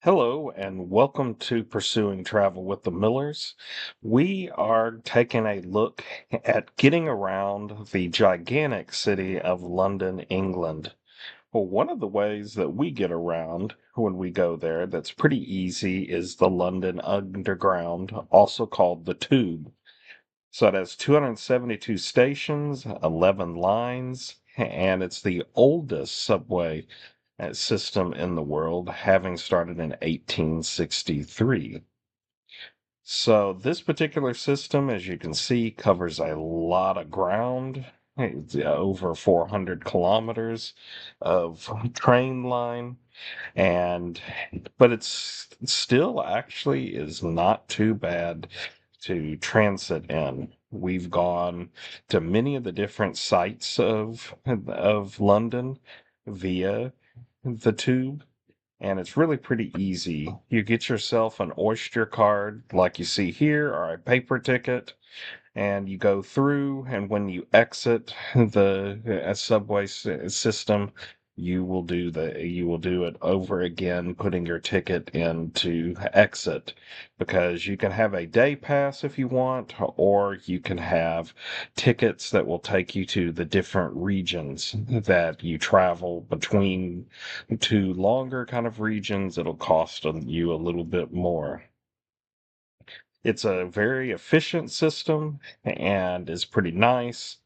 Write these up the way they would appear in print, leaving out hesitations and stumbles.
Hello and welcome to Pursuing Travel with the Millers. We are taking a look at getting around the gigantic city of London, England. Well, one of the ways that we get around when we go there that's pretty easy is the London Underground, also called the Tube. So it has 272 stations, 11 lines, and it's the oldest subway system in the world, having started in 1863. So this particular system, as you can see, covers a lot of ground. It's over 400 kilometers of train line, and but it's still actually is not too bad to transit in. We've gone to many of the different sites of London via the tube, and it's really pretty easy. You get yourself an Oyster card, like you see here, or a paper ticket, and you go through. And when you exit the subway system, you will do it over again, putting your ticket in to exit, because you can have a day pass if you want, or you can have tickets that will take you to the different regions that you travel between. To longer kind of regions, it'll cost you a little bit more. It's a very efficient system and is pretty nice.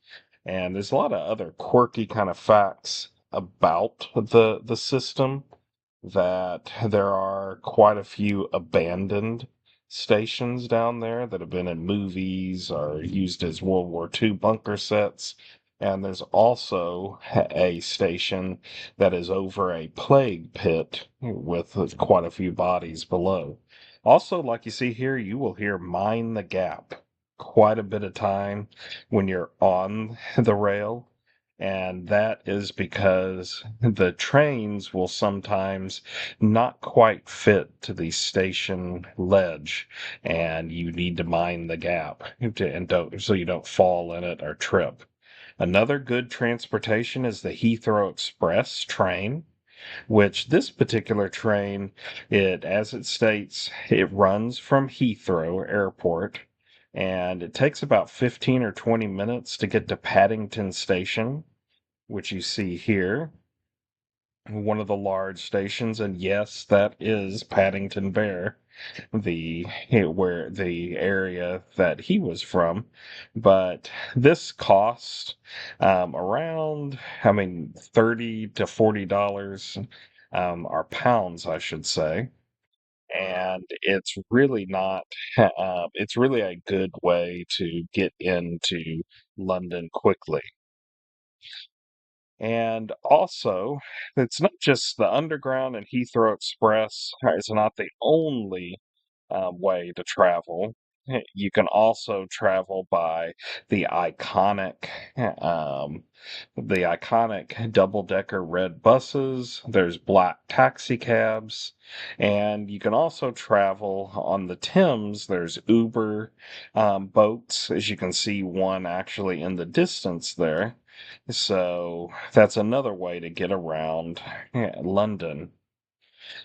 And there's a lot of other quirky kind of facts about the system, that there are quite a few abandoned stations down there that have been in movies or used as World War II bunker sets. And there's also a station that is over a plague pit with quite a few bodies below. Also, like you see here, you will hear Mind the Gap quite a bit of time when you're on the rail. And that is because the trains will sometimes not quite fit to the station ledge, and you need to mind the gap and don't, so you don't fall in it or trip. Another good transportation is the Heathrow Express train, which this particular train, as it states, it runs from Heathrow Airport, and it takes about 15 or 20 minutes to get to Paddington Station, which you see here, one of the large stations. And yes, that is Paddington Bear, the where the area that he was from. But this cost around, I mean, $30 to $40, or pounds, I should say. And it's really not, it's really a good way to get into London quickly. And also, it's not just the Underground, and Heathrow Express is not the only way to travel. You can also travel by the iconic, um, double-decker red buses. There's black taxi cabs, and you can also travel on the Thames. There's Uber boats, as you can see one actually in the distance there. So that's another way to get around London.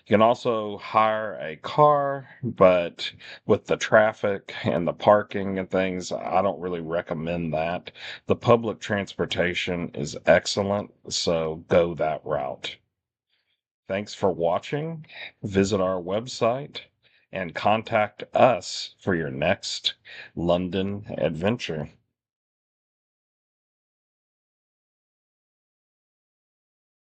You can also hire a car, but with the traffic and the parking and things, I don't really recommend that. The public transportation is excellent, so go that route. Thanks for watching. Visit our website and contact us for your next London adventure.